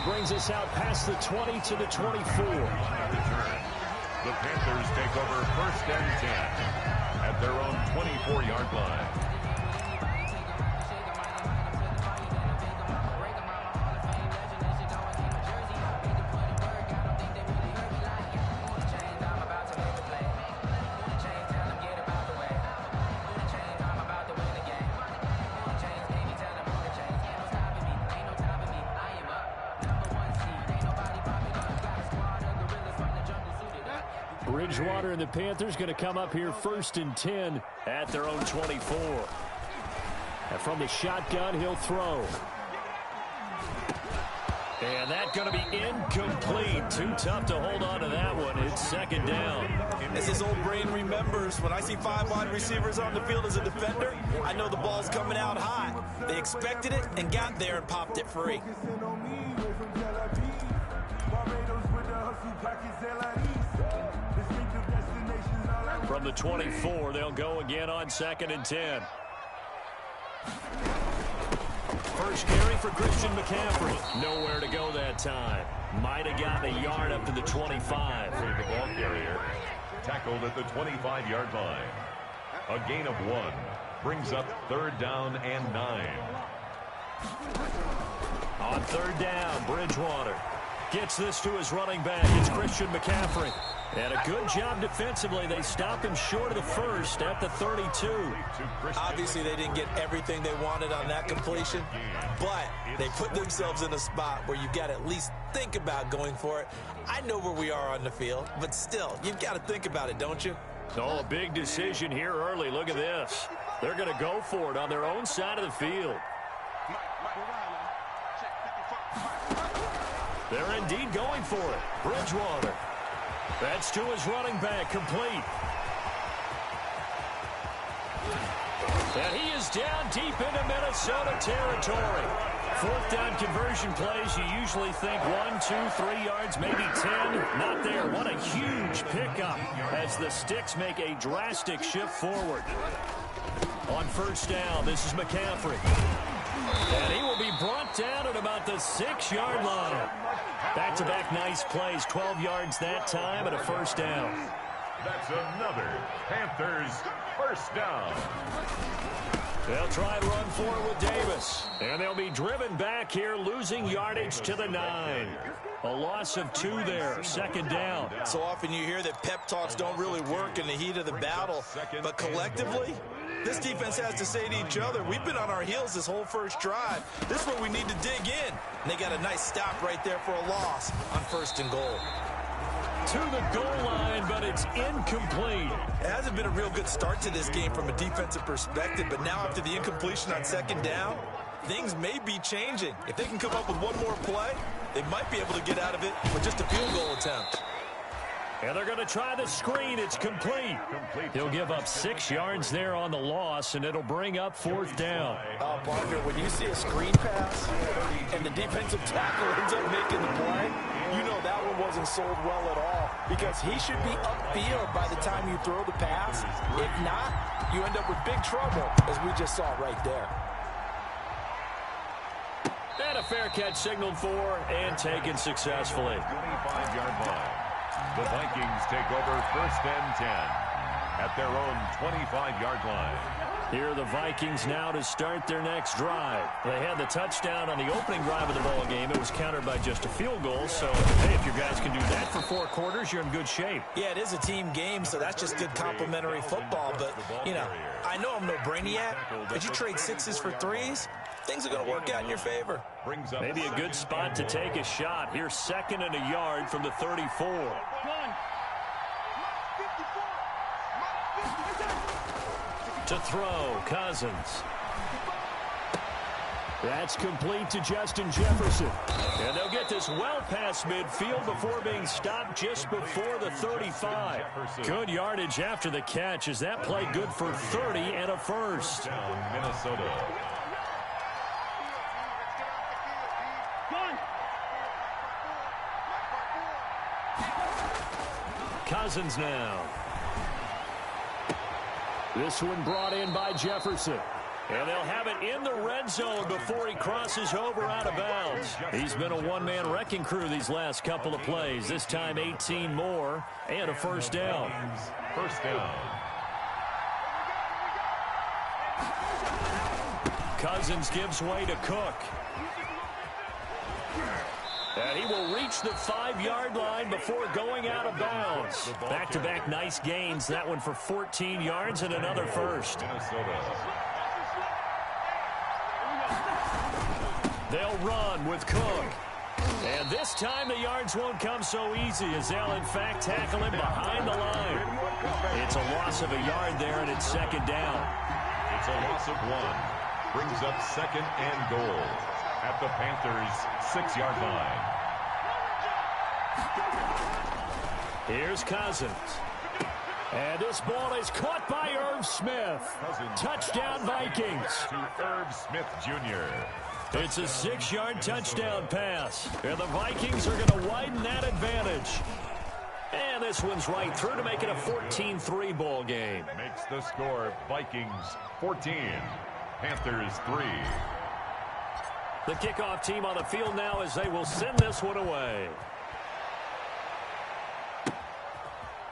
brings us out past the 20 to the 24. The Panthers take over 1st and 10 at their own 24-yard line. Bridgewater and the Panthers going to come up here 1st and 10 at their own 24. And from the shotgun, he'll throw. And that's going to be incomplete. Too tough to hold on to that one. It's 2nd down. As his old brain remembers, when I see 5 wide receivers on the field as a defender, I know the ball's coming out high. They expected it and got there and popped it free. From the 24, they'll go again on 2nd and 10. First carry for Christian McCaffrey. Nowhere to go that time. Might have gotten a yard up to the 25. For the ball carrier, tackled at the 25-yard line. A gain of 1. Brings up 3rd down and 9. On 3rd down, Bridgewater gets this to his running back. It's Christian McCaffrey. And a good job defensively. They stopped him short of the first at the 32. Obviously, they didn't get everything they wanted on that completion, but they put themselves in a spot where you've got to at least think about going for it. I know where we are on the field, but still, you've got to think about it, don't you? Oh, a big decision here early. Look at this. They're going to go for it on their own side of the field. They're indeed going for it. Bridgewater. That's to his running back, complete. And he is down deep into Minnesota territory. 4th down conversion plays, you usually think 1, 2, 3 yards, maybe 10. Not there. What a huge pickup as the Sticks make a drastic shift forward. On 1st down, this is McCaffrey. And he will be brought down at about the 6-yard line. Back-to-back nice plays, 12 yards that time and a 1st down. That's another Panthers 1st down. They'll try and run for it with Davis. And they'll be driven back here, losing yardage to the 9. A loss of 2 there, 2nd down. So often you hear that pep talks don't really work in the heat of the battle, but collectively, this defense has to say to each other, we've been on our heels this whole first drive. This is where we need to dig in. And they got a nice stop right there for a loss on 1st and goal. To the goal line, but it's incomplete. It hasn't been a real good start to this game from a defensive perspective, but now after the incompletion on 2nd down, things may be changing. If they can come up with one more play, they might be able to get out of it with just a field goal attempt. And they're going to try the screen. It's complete. He'll give up 6 yards there on the loss, and it'll bring up 4th down. Partner, when you see a screen pass and the defensive tackle ends up making the play, you know that one wasn't sold well at all because he should be upfield by the time you throw the pass. If not, you end up with big trouble, as we just saw right there. And a fair catch signaled for and taken successfully. 25-yard line. The Vikings take over 1st and 10 at their own 25-yard line. Here are the Vikings now to start their next drive. They had the touchdown on the opening drive of the ball game. It was countered by just a field goal. So, hey, if your guys can do that for 4 quarters, you're in good shape. Yeah, it is a team game, so that's just good complimentary football. But, you know, I know I'm no brainiac, but you trade 6s for 3s, things are going to work out in your favor. Maybe a good spot to take a shot. Here's 2nd and a yard from the 34. To throw, Cousins. That's complete to Justin Jefferson. And they'll get this well past midfield before being stopped just before the 35. Good yardage after the catch as that play good for 30 and a 1st. Minnesota. Cousins now. This one brought in by Jefferson. And they'll have it in the red zone before he crosses over out of bounds. He's been a one-man wrecking crew these last couple of plays. This time 18 more and a first down. First down. Cousins gives way to Cook. And he will reach the 5-yard line before going out of bounds. Back-to-back nice gains. That one for 14 yards and another first. They'll run with Cook. And this time the yards won't come so easy as they'll, in fact, tackle him behind the line. It's a loss of a yard there, and it's second down. It's a loss of 1. Brings up second and goal at the Panthers' 6-yard line. Here's Cousins. And this ball is caught by Irv Smith. Touchdown, Vikings. To Irv Smith, Jr. It's a 6-yard touchdown pass. And the Vikings are going to widen that advantage. And this one's right through to make it a 14-3 ball game. Makes the score Vikings 14, Panthers 3. The kickoff team on the field now as they will send this one away.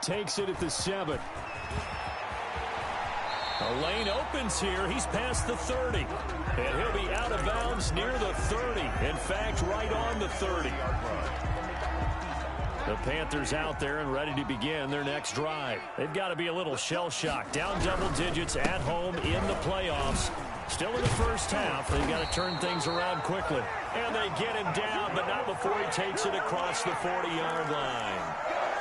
Takes it at the 7. A lane opens here. He's past the 30. And he'll be out of bounds near the 30. In fact, right on the 30. The Panthers out there and ready to begin their next drive. They've got to be a little shell-shocked. Down double digits at home in the playoffs. Still in the first half. They've got to turn things around quickly. And they get him down, but not before he takes it across the 40-yard line.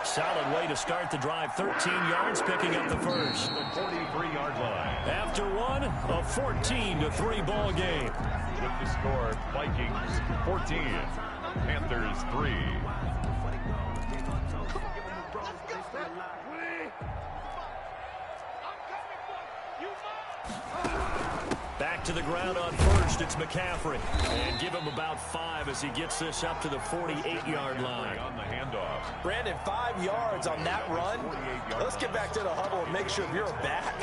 Solid way to start the drive. 13 yards, picking up the first. The 43-yard line. After one, a 14-3 ball game. With the score, Vikings 14, Panthers 3. Back to the ground on first. It's McCaffrey. And give him about 5 as he gets this up to the 48-yard line. On the handoff. Brandon, 5 yards on that run. Let's get back to the huddle and make sure you're back.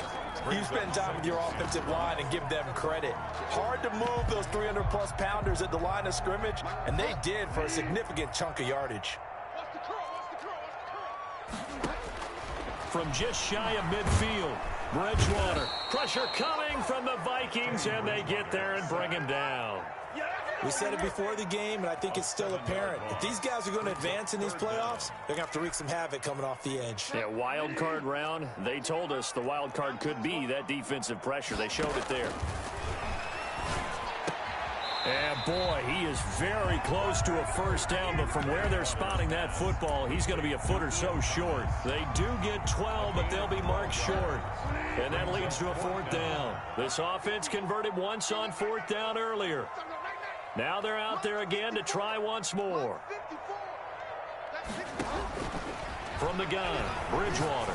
You spend time with your offensive line and give them credit. Hard to move those 300-plus pounders at the line of scrimmage, and they did for a significant chunk of yardage. From just shy of midfield, Bridgewater. Pressure coming from the Vikings, and they get there and bring him down. We said it before the game, and I think it's still apparent. If these guys are going to advance in these playoffs, they're going to have to wreak some havoc coming off the edge. Yeah, wild card round. They told us the wild card could be that defensive pressure. They showed it there. And boy, he is very close to a first down, but from where they're spotting that football, he's going to be a foot or so short. They do get 12, but they'll be marked short. And that leads to a fourth down. This offense converted once on fourth down earlier. Now they're out there again to try once more. From the gun, Bridgewater.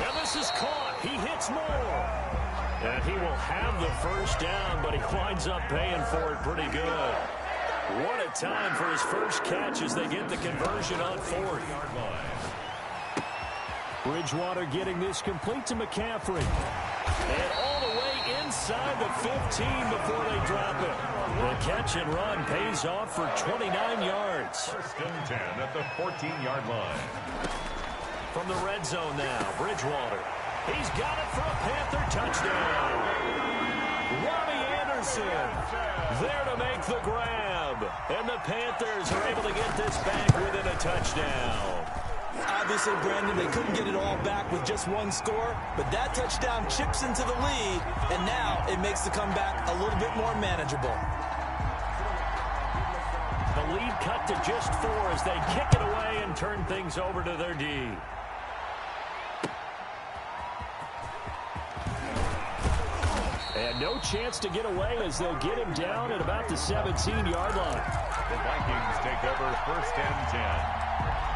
And this is caught. He hits more. And he will have the first down, but he winds up paying for it pretty good. What a time for his first catch as they get the conversion on fourth. Bridgewater getting this complete to McCaffrey. And all the way inside the 15 before they drop it. The catch and run pays off for 29 yards. First and 10 at the 14-yard line. From the red zone now, Bridgewater. He's got it for a Panther touchdown. Robbie Anderson there to make the grab. And the Panthers are able to get this back within a touchdown. Obviously, Brandon, they couldn't get it all back with just one score, but that touchdown chips into the lead, and now it makes the comeback a little bit more manageable. The lead cut to just 4 as they kick it away and turn things over to their D. And no chance to get away as they'll get him down at about the 17-yard line. The Vikings take over first and 10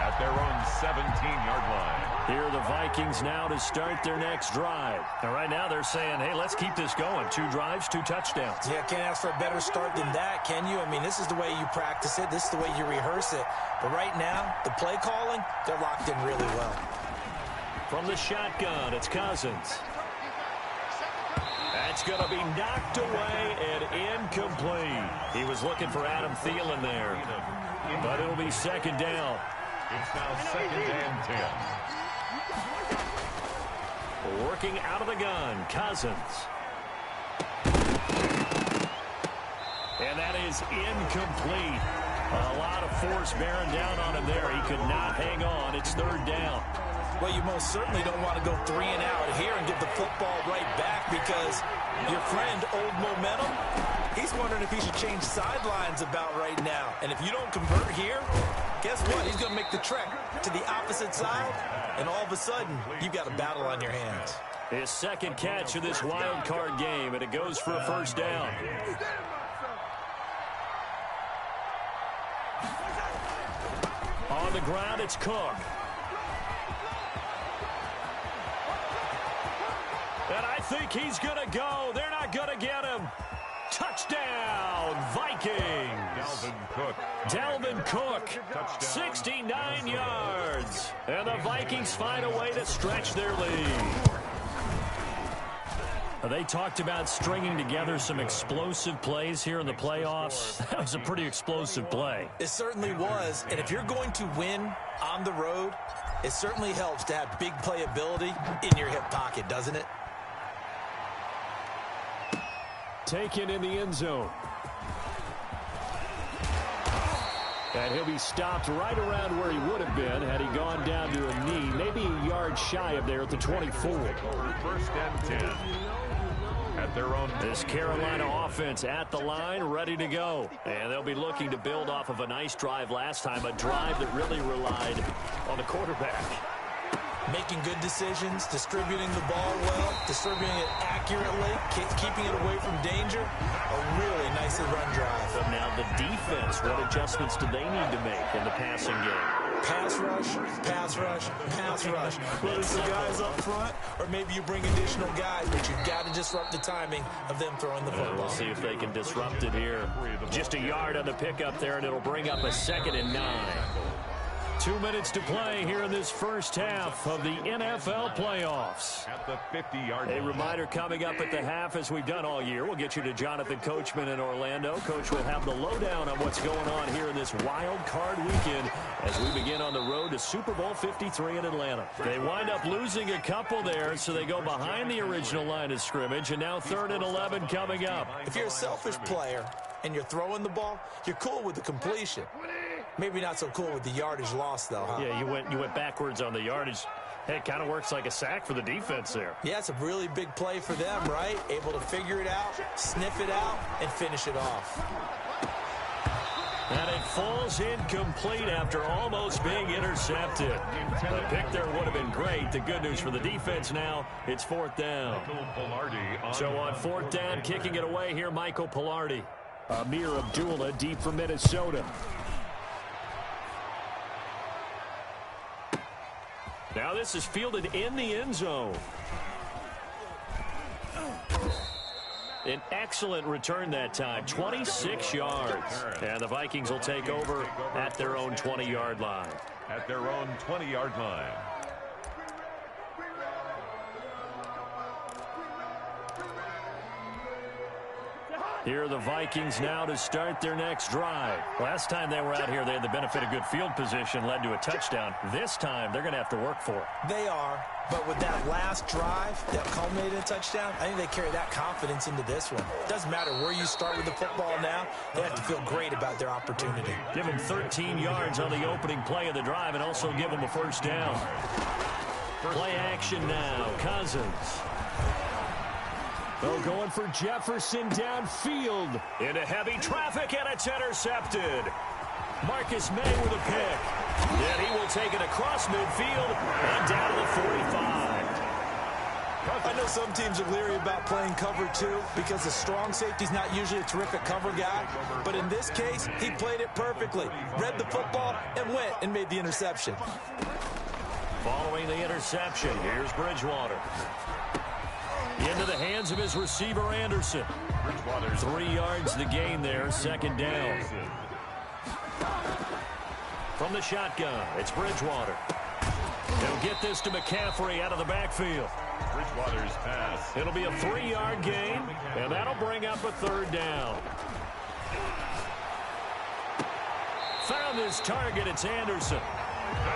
at their own 17-yard line. Here are the Vikings now to start their next drive. And right now they're saying, hey, let's keep this going. 2 drives, 2 touchdowns. Yeah, can't ask for a better start than that, can you? I mean, this is the way you practice it. This is the way you rehearse it. But right now, the play calling, they're locked in really well. From the shotgun, it's Cousins. At It's going to be knocked away and incomplete. He was looking for Adam Thielen there, but it'll be second down. It's now second and 10. Working out of the gun, Cousins. And that is incomplete. A lot of force bearing down on him there. He could not hang on. It's third down. Well, you most certainly don't want to go 3 and out here and give the football right back, because your friend, Old Momentum, he's wondering if he should change sidelines about right now. And if you don't convert here, guess what? He's going to make the trek to the opposite side, and all of a sudden, you've got a battle on your hands. His second catch of this wild card game, and it goes for a first down. On the ground, it's Cook. And I think he's going to go. They're not going to get him. Touchdown, Vikings. Dalvin Cook, 69 yards. And the Vikings find a way to stretch their lead. They talked about stringing together some explosive plays here in the playoffs. That was a pretty explosive play. It certainly was. And if you're going to win on the road, it certainly helps to have big playability in your hip pocket, doesn't it? Taken in the end zone. And he'll be stopped right around where he would have been had he gone down to a knee, maybe a yard shy of there at the 24. First and 10. At their own. This Carolina offense at the line, ready to go. And they'll be looking to build off of a nice drive last time, a drive that really relied on the quarterback. Making good decisions, distributing the ball well, distributing it accurately, keeping it away from danger. A really nicely run drive. But now the defense, what adjustments do they need to make in the passing game? Pass rush, pass rush, pass rush. Whether it's the guys up front or maybe you bring additional guys, but you've got to disrupt the timing of them throwing the football. We'll see if they can disrupt it here. Just a yard on the pickup there, and it'll bring up a 2nd and 9. 2 minutes to play here in this first half of the NFL playoffs. At the 50-yard line. A reminder coming up at the half, as we've done all year. We'll get you to Jonathan Coachman in Orlando. Coach will have the lowdown on what's going on here in this wild card weekend as we begin on the road to Super Bowl 53 in Atlanta. They wind up losing a couple there, so they go behind the original line of scrimmage, and now 3rd and 11 coming up. If you're a selfish player and you're throwing the ball, you're cool with the completion. Maybe not so cool with the yardage loss, though, huh? Yeah, you went backwards on the yardage. Hey, it kind of works like a sack for the defense there. Yeah, it's a really big play for them, right? Able to figure it out, sniff it out, and finish it off. And it falls incomplete after almost being intercepted. The pick there would have been great. The good news for the defense now, it's 4th down. So on 4th down, kicking it away here, Michael Palardy. Amir Abdullah deep for Minnesota. Now this is fielded in the end zone. An excellent return that time, 26 yards. And the Vikings will take over at their own 20-yard line. At their own 20-yard line. Here are the Vikings now to start their next drive. Last time they were out here, they had the benefit of good field position, led to a touchdown. This time, they're going to have to work for it. They are, but with that last drive that culminated in a touchdown, I think they carry that confidence into this one. It doesn't matter where you start with the football now. They have to feel great about their opportunity. Give them 13 yards on the opening play of the drive and also give them a first down. Play action now. Cousins. They're going for Jefferson downfield. Into heavy traffic, and it's intercepted. Marcus May with a pick. And he will take it across midfield and down to the 45. I know some teams are leery about playing cover 2 because the strong safety's not usually a terrific cover guy. But in this case, he played it perfectly. Read the football and went and made the interception. Following the interception, here's Bridgewater. Into the hands of his receiver, Anderson. 3 yards the gain there, 2nd down. From the shotgun, it's Bridgewater. They'll get this to McCaffrey out of the backfield. Bridgewater's pass. It'll be a 3-yard gain, and that'll bring up a third down. Found his target. It's Anderson.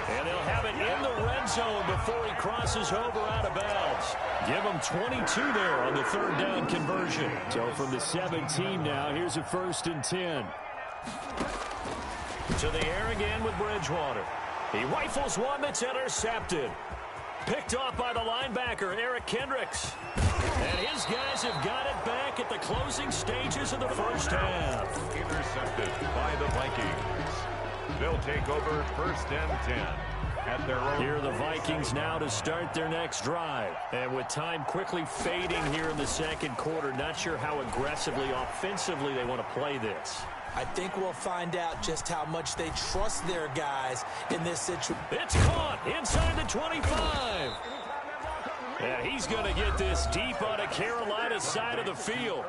And they'll have it in the red zone before he crosses over out of bounds. Give him 22 there on the third down conversion. So from the 17 now, here's a 1st and 10. To the air again with Bridgewater. He rifles one that's intercepted. Picked off by the linebacker, Eric Kendricks. And his guys have got it back at the closing stages of the first half. Intercepted by the Vikings. They'll take over 1st and 10 at their own. Here are the Vikings now to start their next drive. And with time quickly fading here in the second quarter, not sure how aggressively, offensively they want to play this. I think we'll find out just how much they trust their guys in this situation. It's caught inside the 25. And he's going to get this deep on a Carolina side of the field.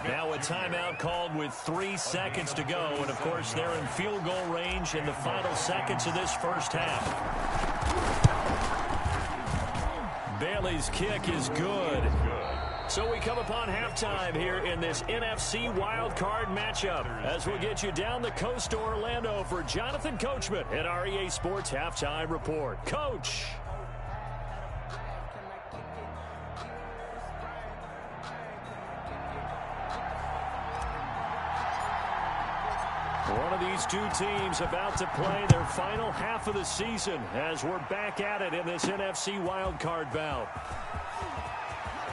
Now a timeout called with 3 seconds to go. And, of course, they're in field goal range in the final seconds of this first half. Bailey's kick is good. So we come upon halftime here in this NFC wildcard matchup as we'll get you down the coast to Orlando for Jonathan Coachman at our EA Sports Halftime Report. Coach. One of these two teams about to play their final half of the season as we're back at it in this NFC wildcard bout.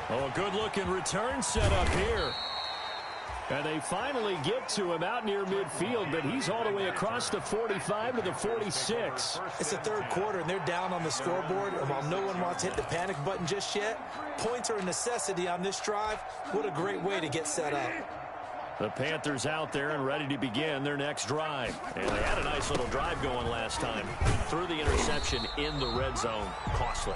Oh, a good-looking return set up here. And they finally get to him out near midfield, but he's all the way across the 45 to the 46. It's the third quarter, and they're down on the scoreboard. And while no one wants to hit the panic button just yet, points are a necessity on this drive. What a great way to get set up. The Panthers out there and ready to begin their next drive. And they had a nice little drive going last time. Threw the interception in the red zone. Costly.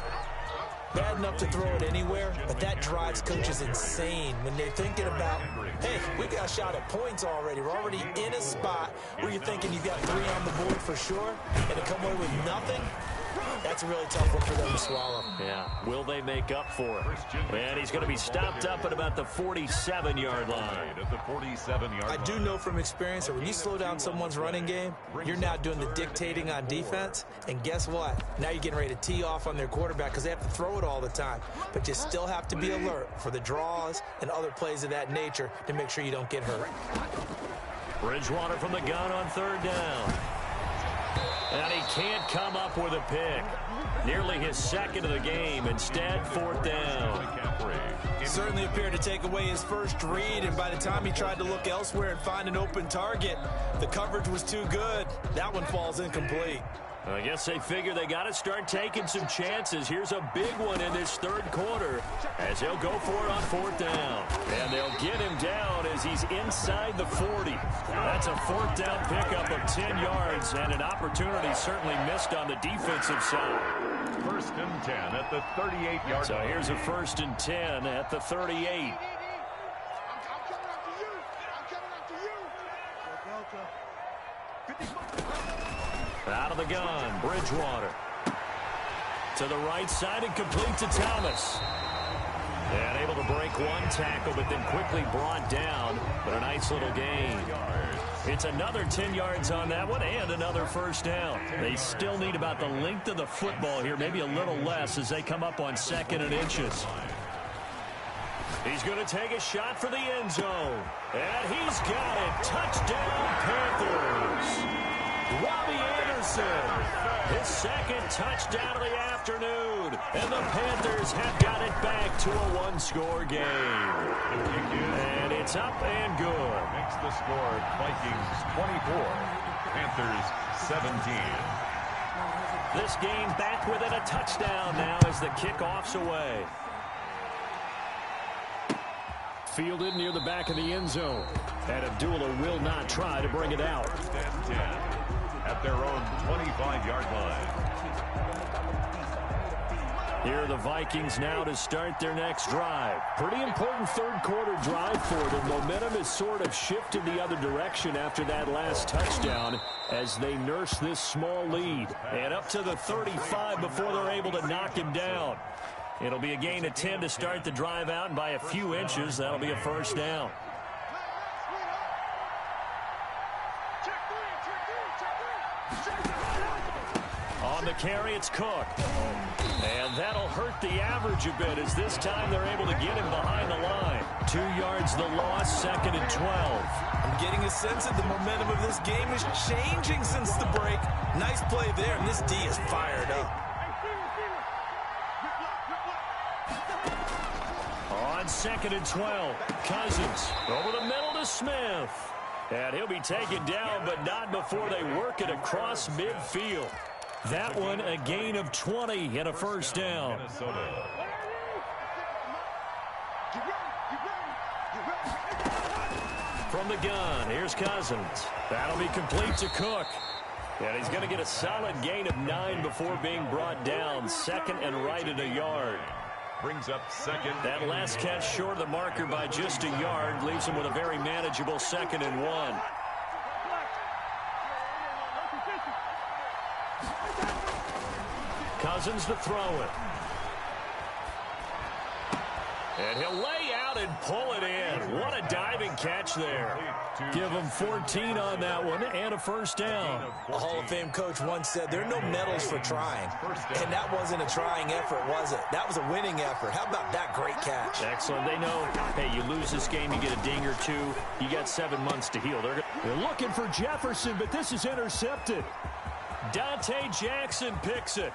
Bad enough to throw it anywhere, but that drives coaches insane when they're thinking about, hey, we got a shot at points already. We're already in a spot where you're thinking you've got 3 on the board for sure, and to come away with nothing, that's a really tough one for them to swallow. Yeah, will they make up for it? And he's going to be stopped up at about the 47-yard line. At the 47-yard line. I do know from experience that when you slow down someone's running game, you're now doing the dictating on defense. And guess what? Now you're getting ready to tee off on their quarterback because they have to throw it all the time. But you still have to be alert for the draws and other plays of that nature to make sure you don't get hurt. Bridgewater from the gun on third down. And he can't come up with a pick. Nearly his second of the game. Instead, 4th down. Certainly appeared to take away his first read, and by the time he tried to look elsewhere and find an open target, the coverage was too good. That one falls incomplete. I guess they figure they got to start taking some chances. Here's a big one in this third quarter as they'll go for it on 4th down. And they'll get him down as he's inside the 40. That's a 4th down pickup of 10 yards and an opportunity certainly missed on the defensive side. 1st and 10 at the 38-yard line. So here's a 1st and 10 at the 38. Out of the gun, Bridgewater. To the right side and complete to Thomas. And able to break one tackle, but then quickly brought down. But a nice little gain. It's another 10 yards on that one and another 1st down. They still need about the length of the football here, maybe a little less as they come up on 2nd and inches. He's going to take a shot for the end zone. And he's got it. Touchdown, Panthers. Robbie Anderson, his second touchdown of the afternoon. And the Panthers have got it back to a 1-score game. And it's up and good. Makes the score Vikings 24, Panthers 17. This game back within a touchdown now as the kickoff's away. Fielded near the back of the end zone. And Abdullah will not try to bring it out. 10 at their own 25-yard line. Here are the Vikings now to start their next drive. Pretty important third quarter drive for them. Momentum has sort of shifted the other direction after that last touchdown as they nurse this small lead. And up to the 35 before they're able to knock him down. It'll be a gain of 10 to start the drive out, and by a few inches, that'll be a first down. On the carry, it's Cook. And that'll hurt the average a bit, as this time they're able to get him behind the line. 2 yards the loss, 2nd and 12. I'm getting a sense that the momentum of this game is changing since the break. Nice play there, and this D is fired up. On 2nd and 12, Cousins over the middle to Smith. And he'll be taken down, but not before they work it across midfield. That one a gain of 20 and a first down. From the gun, here's Cousins. That'll be complete to Cook. And he's going to get a solid gain of 9 before being brought down. 2nd and right at a yard. Brings up 2nd. That last catch short of the marker by just a yard leaves him with a very manageable 2nd and 1. Cousins to throw it. And he'll lay out and pull it in. What a diving catch there. Give him 14 on that one and a first down. A Hall of Fame coach once said there are no medals for trying. And that wasn't a trying effort, was it? That was a winning effort. How about that great catch? Excellent. They know, hey, you lose this game, you get a ding or 2. You got 7 months to heal. They're looking for Jefferson, but this is intercepted. Dante Jackson picks it.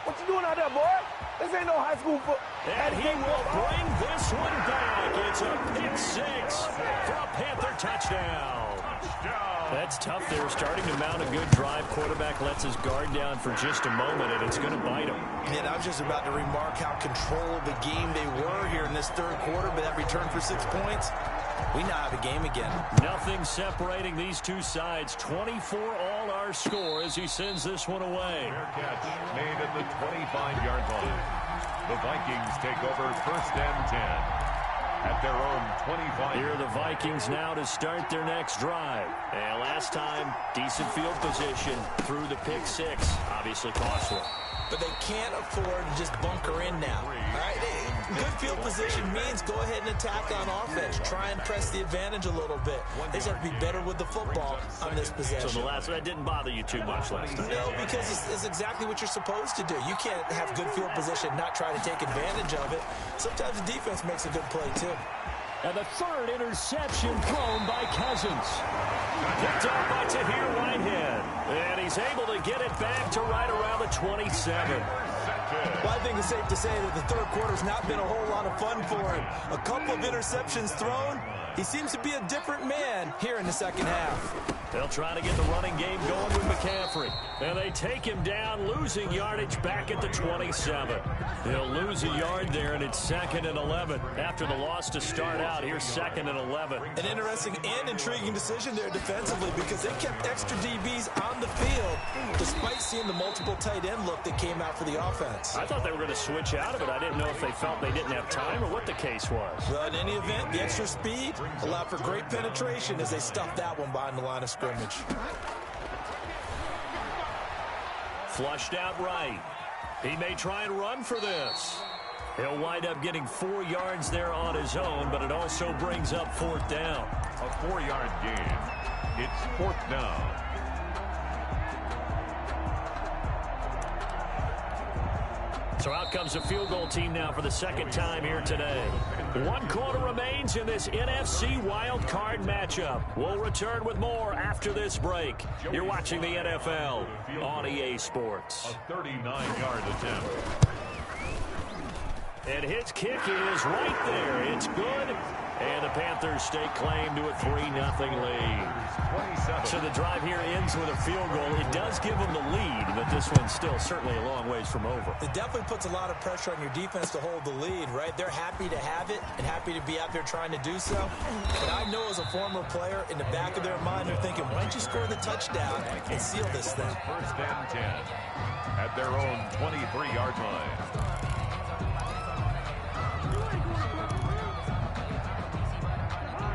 What you doing out there, boy? This ain't no high school football. And he will bring this one back. It's a pick 6 for a Panther touchdown. That's tough. They're starting to mount a good drive. Quarterback lets his guard down for just a moment, and it's going to bite him. And I was just about to remark how controlled the game they were here in this third quarter, but that return for 6 points, we now have a game again. Nothing separating these two sides. 24 all our score as he sends this one away. Fair catch made at the 25-yard line. The Vikings take over 1st and 10. At their own 25. Here are the Vikings now to start their next drive. And last time, decent field position through the pick 6. Obviously costly. But they can't afford to just bunker in now. All right, good field position means go ahead and attack on offense. Try and press the advantage a little bit. They just have to be better with the football on this possession. So the last one, that didn't bother you too much last time? No, because it's exactly what you're supposed to do. You can't have good field position, not try to take advantage of it. Sometimes the defense makes a good play, too. And the 3rd interception thrown by Cousins. Picked up by Tahir Whitehead. And he's able to get it back to right around the 27. Well, I think it's safe to say that the third quarter's not been a whole lot of fun for him. A couple of interceptions thrown. He seems to be a different man here in the second half. They'll try to get the running game going with McCaffrey. And they take him down, losing yardage back at the 27. They'll lose a yard there, and it's 2nd and 11. After the loss to start out, here's 2nd and 11. An interesting and intriguing decision there defensively because they kept extra DBs on the field despite seeing the multiple tight end look that came out for the offense. I thought they were going to switch out of it. I didn't know if they felt they didn't have time or what the case was. Well, in any event, the extra speed allowed for great penetration as they stuffed that one behind the line of scrimmage. Flushed out right. He may try and run for this. He'll wind up getting 4 yards there on his own, but it also brings up 4th down. A 4-yard gain. It's 4th down. So out comes the field goal team now for the 2nd time here today. 1 quarter remains in this NFC wild card matchup. We'll return with more after this break. You're watching the NFL on EA Sports. A 39-yard attempt. And his kick is right there. It's good. And the Panthers stake claim to a 3-0 lead. So the drive here ends with a field goal. It does give them the lead, but this one's still certainly a long ways from over. It definitely puts a lot of pressure on your defense to hold the lead, right? They're happy to have it and happy to be out there trying to do so. But I know as a former player, in the back of their mind, they're thinking, why don't you score the touchdown and seal this thing? 1st and 10 at their own 23-yard line.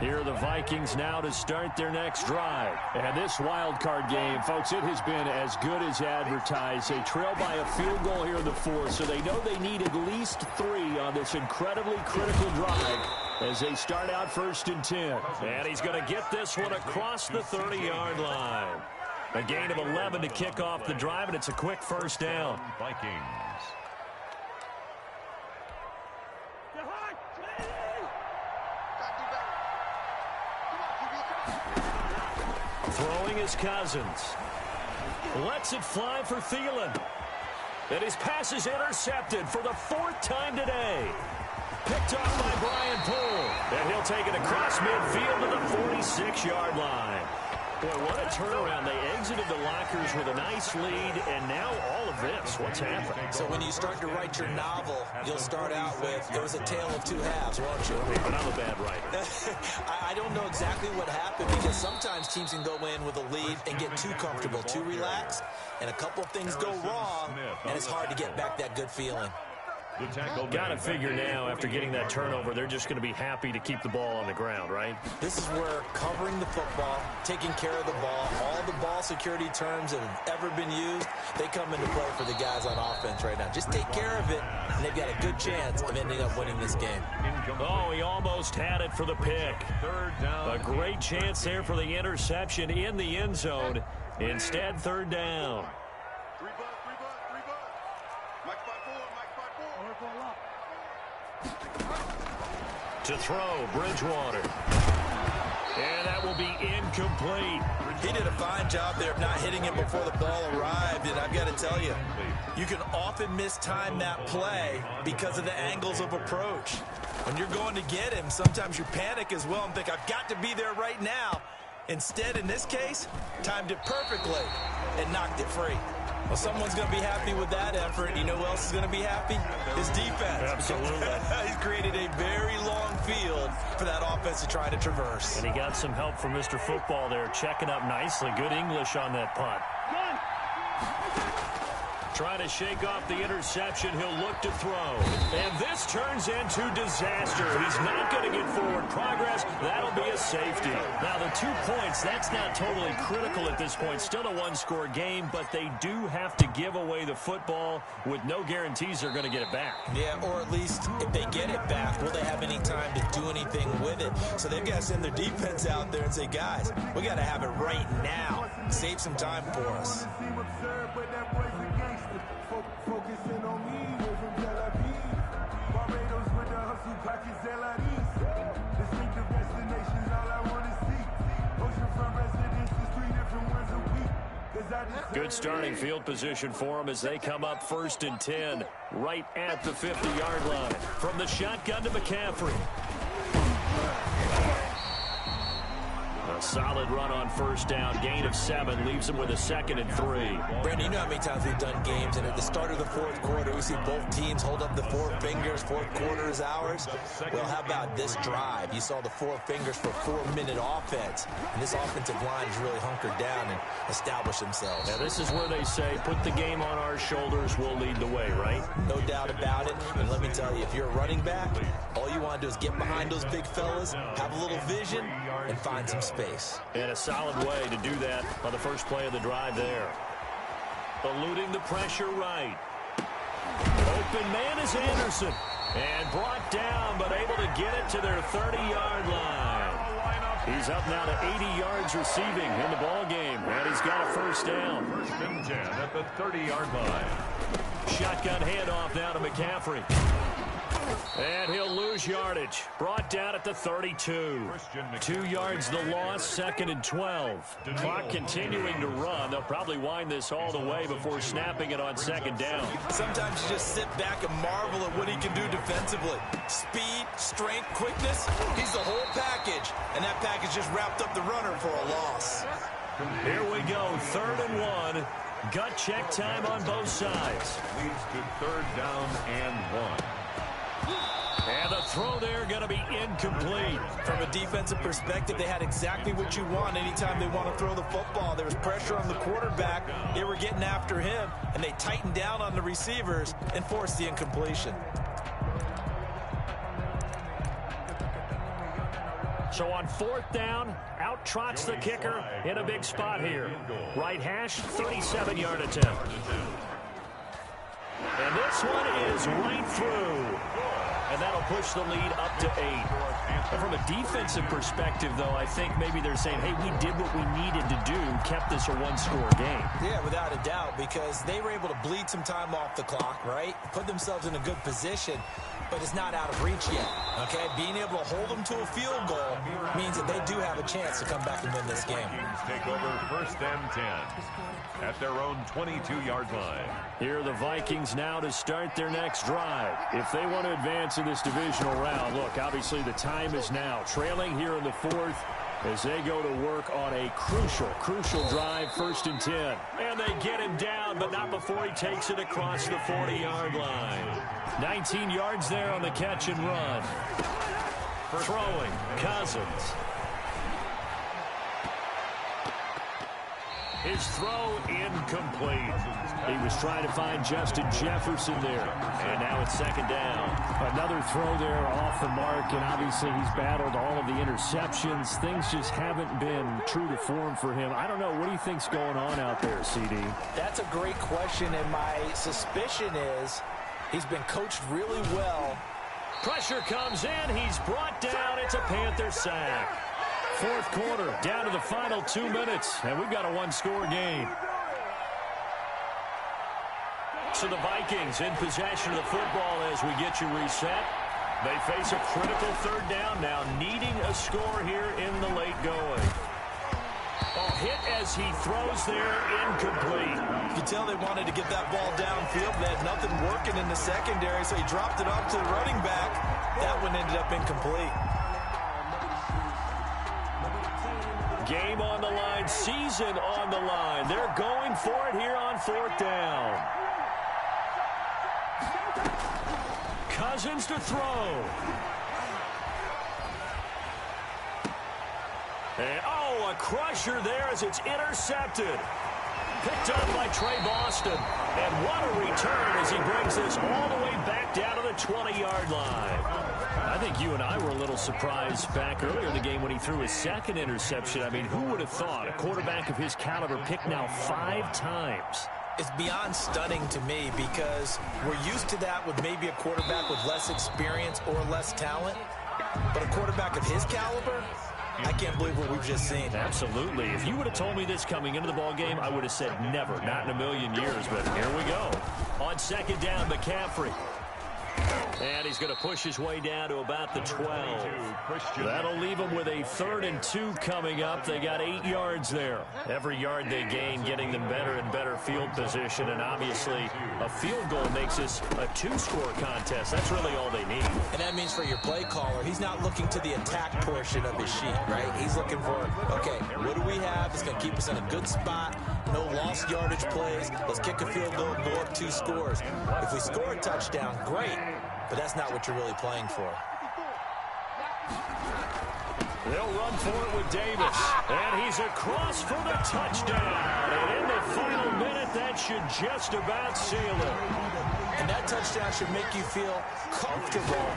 Here are the Vikings now to start their next drive. And this wild card game, folks, it has been as good as advertised. They trail by a field goal here in the fourth, so they know they need at least 3 on this incredibly critical drive as they start out 1st and 10. And he's going to get this one across the 30-yard line. A gain of 11 to kick off the drive, and it's a quick first down. Vikings. Throwing is Cousins. Lets it fly for Thielen. And his pass is intercepted for the 4th time today. Picked off by Brian Poole. And he'll take it across midfield to the 46-yard line. Boy, what a turnaround. They exited the lockers with a nice lead, and now all of this. What's happening? So when you start to write your novel, you'll start out with, it was a tale of 2 halves, won't you? But I'm a bad writer. I don't know exactly what happened, because sometimes teams can go in with a lead and get too comfortable, too relaxed, and a couple of things go wrong, and it's hard to get back that good feeling. Got to figure now, after getting that turnover, they're just going to be happy to keep the ball on the ground, right? This is where covering the football, taking care of the ball, all the ball security terms that have ever been used, they come into play for the guys on offense right now. Just take care of it, and they've got a good chance of ending up winning this game. Oh, he almost had it for the pick. A great chance there for the interception in the end zone. Instead, 3rd down. To throw, Bridgewater. And that will be incomplete. He did a fine job there of not hitting it before the ball arrived, and I've got to tell you, you can often mistime that play because of the angles of approach. When you're going to get him, sometimes you panic as well and think, I've got to be there right now. Instead, in this case, timed it perfectly and knocked it free. Well, someone's going to be happy with that effort. You know who else is going to be happy? His defense. Absolutely. He's created a very long field for that offense to try to traverse. And he got some help from Mr. Football there, checking up nicely. Good English on that punt. Trying to shake off the interception. He'll look to throw. And this turns into disaster. He's not going to get forward progress. That'll be a safety. Now, the 2 points, that's not totally critical at this point. Still a 1-score game, but they do have to give away the football with no guarantees they're going to get it back. Yeah, or at least if they get it back, will they have any time to do anything with it? So they've got to send their defense out there and say, guys, we got to have it right now. Save some time for us. Focusing on me, we're from Tel Aviv. Barbados with the hustle, pockets LRDs. Distinctive destinations, all I want to see. Oceanfront residences, 3 different ones a week. Good starting field position for them as they come up 1st and 10, right at the 50-yard line. From the shotgun to McCaffrey. A solid run on 1st down. Gain of 7 leaves them with a 2nd and 3. Brandon, you know how many times we've done games, and at the start of the 4th quarter, we see both teams hold up the 4 fingers. 4th quarter is ours. Well, how about this drive? You saw the 4 fingers for 4-minute offense, and this offensive line has really hunkered down and established themselves. Now, this is where they say, put the game on our shoulders, we'll lead the way, right? No doubt about it. And let me tell you, if you're a running back, all you want to do is get behind those big fellas, have a little vision, and find some space. And a solid way to do that on the first play of the drive there. Eluding the pressure right. Open man is Anderson. And brought down, but able to get it to their 30-yard line. He's up now to 80 yards receiving in the ball game. And he's got a 1st down. 1st and 10 at the 30-yard line. Shotgun handoff now to McCaffrey. And he'll lose yardage. Brought down at the 32. 2 yards the loss, 2nd and 12. Clock continuing to run. They'll probably wind this all the way before snapping it on 2nd down. Sometimes you just sit back and marvel at what he can do defensively. Speed, strength, quickness. He's the whole package. And that package just wrapped up the runner for a loss. Here we go, 3rd and 1. Gut check time on both sides. Leads to 3rd down and 1. And the throw there going to be incomplete. From a defensive perspective, they had exactly what you want anytime they want to throw the football. There was pressure on the quarterback. They were getting after him, and they tightened down on the receivers and forced the incompletion. So on 4th down, out trots the kicker in a big spot here. Right hash, 37-yard attempt. And this one is right through. And that'll push the lead up to 8. But from a defensive perspective, though, I think maybe they're saying, hey, we did what we needed to do, kept this a one-score game. Yeah, without a doubt, because they were able to bleed some time off the clock, right? Put themselves in a good position, but it's not out of reach yet, okay? Being able to hold them to a field goal means that they do have a chance to come back and win this game. Take over 1st and 10 at their own 22-yard line. Here are the Vikings now to start their next drive. If they want to advance in this divisional round, look, obviously the time is now. Trailing here in the 4th as they go to work on a crucial drive, 1st and 10. And they get him down, but not before he takes it across the 40-yard line. 19 yards there on the catch and run. Throwing, Cousins. His throw incomplete. He was trying to find Justin Jefferson there. And now it's 2nd down. Another throw there off the mark, and obviously he's battled all of the interceptions. Things just haven't been true to form for him. I don't know. What do you think's going on out there, CD? That's a great question, and my suspicion is he's been coached really well. Pressure comes in. He's brought down. It's a Panther sack. 4th quarter, down to the final 2 minutes, and we've got a one-score game. So the Vikings in possession of the football as we get you reset. They face a critical 3rd down now, needing a score here in the late going. Hit as he throws there, incomplete. You can tell they wanted to get that ball downfield. They had nothing working in the secondary, so he dropped it off to the running back. That one ended up incomplete. Game on the line, season on the line. They're going for it here on 4th down. Cousins to throw. And, a crusher there as it's intercepted. Picked up by Trey Boston. And what a return as he brings this all the way back down to the 20-yard line. I think you and I were a little surprised back earlier in the game when he threw his 2nd interception. I mean, who would have thought a quarterback of his caliber picked now 5 times? It's beyond stunning to me because we're used to that with maybe a quarterback with less experience or less talent. But a quarterback of his caliber, I can't believe what we've just seen. Absolutely. If you would have told me this coming into the ballgame, I would have said never, not in a million years. But here we go. On 2nd down, McCaffrey. And he's going to push his way down to about the 12. That'll leave him with a 3rd and 2 coming up. They got 8 yards there. Every yard they gain getting them better and better field position. And obviously a field goal makes this a 2-score contest. That's really all they need. And that means for your play caller, he's not looking to the attack portion of his sheet, right? He's looking for, okay, what do we have? It's going to keep us in a good spot. No lost yardage plays. Let's kick a field goal, go up 2 scores. If we score a touchdown, great. But that's not what you're really playing for. They'll run for it with Davis. And he's across for the touchdown. And in the final minute, that should just about seal it. And that touchdown should make you feel comfortable.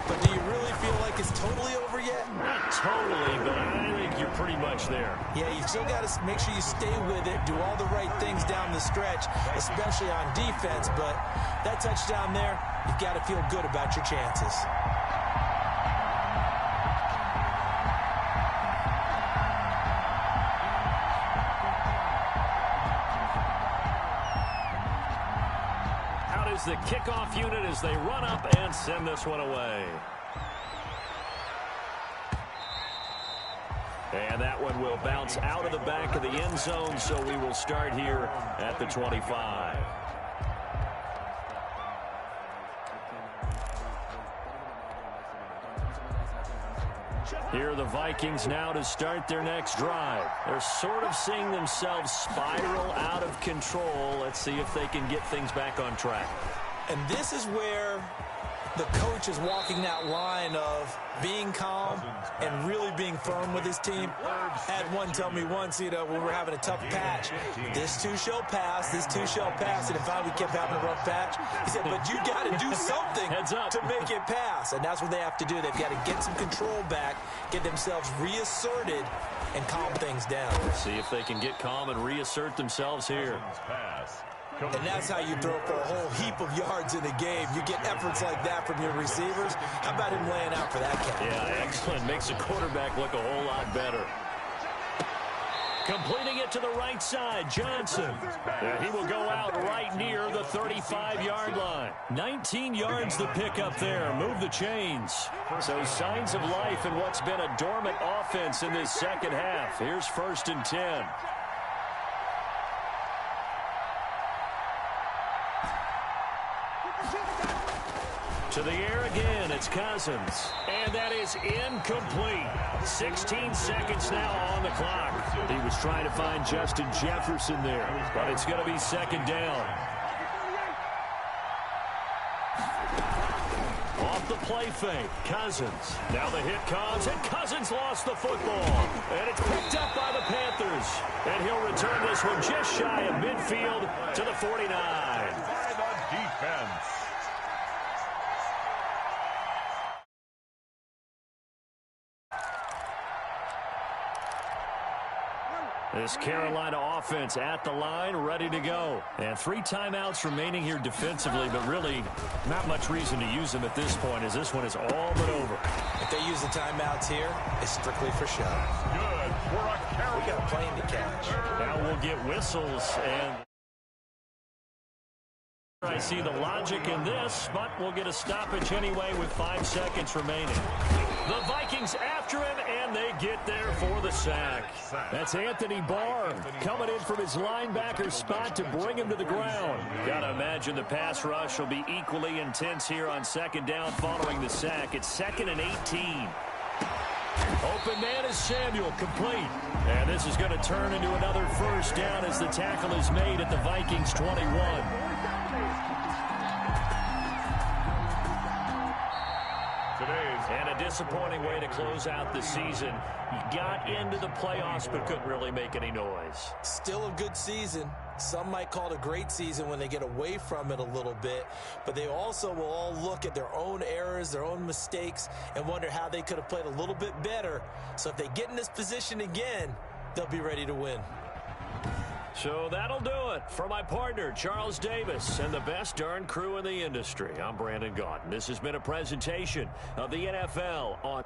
But do you really feel like it's totally over yet? Not totally, but I think you're pretty much there. Yeah, you still got to make sure you stay with it, do all the right things down the stretch, especially on defense. But that touchdown there, you've got to feel good about your chances. The kickoff unit as they run up and send this one away. And that one will bounce out of the back of the end zone, so we will start here at the 25. Here are the Vikings now to start their next drive. They're sort of seeing themselves spiral out of control. Let's see if they can get things back on track. And this is where the coach is walking that line of being calm and really being firm with his team. I had one tell me once, when we were having a tough patch, this too shall pass, this too shall pass. And if we kept having a rough patch, he said, but you got to do something to make it pass. And that's what they have to do. They've got to get some control back, get themselves reasserted, and calm things down. See if they can get calm and reassert themselves here. And that's how you throw for a whole heap of yards in a game. You get efforts like that from your receivers. How about him laying out for that catch? Yeah, excellent. Makes the quarterback look a whole lot better. Completing it to the right side, Johnson. He will go out right near the 35-yard line. 19 yards to pick up there. Move the chains. So signs of life in what's been a dormant offense in this second half. Here's 1st and 10. To the air again, it's Cousins. And that is incomplete. 16 seconds now on the clock. He was trying to find Justin Jefferson there, but it's going to be 2nd down. Off the play fake, Cousins. Now the hit comes, and Cousins lost the football. And it's picked up by the Panthers. And he'll return this one just shy of midfield to the 49. By the defense. This Carolina offense at the line, ready to go. And 3 timeouts remaining here defensively, but really not much reason to use them at this point, as this one is all but over. If they use the timeouts here, it's strictly for show. Good for a Carolina. We got a plane to catch. Now we'll get whistles, and I see the logic in this, but we'll get a stoppage anyway with 5 seconds remaining. The Vikings after him, and they get there for the sack. That's Anthony Barr coming in from his linebacker spot to bring him to the ground. Gotta imagine the pass rush will be equally intense here on 2nd down following the sack. It's 2nd and 18. Open man is Samuel, complete. And this is going to turn into another 1st down as the tackle is made at the Vikings 21. And a disappointing way to close out the season. You got into the playoffs but couldn't really make any noise. Still a good season. Some might call it a great season when they get away from it a little bit, but they also will all look at their own errors, their own mistakes, and wonder how they could have played a little bit better. So if they get in this position again, they'll be ready to win. So that'll do it for my partner, Charles Davis, and the best darn crew in the industry. I'm Brandon Gaudin. This has been a presentation of the NFL on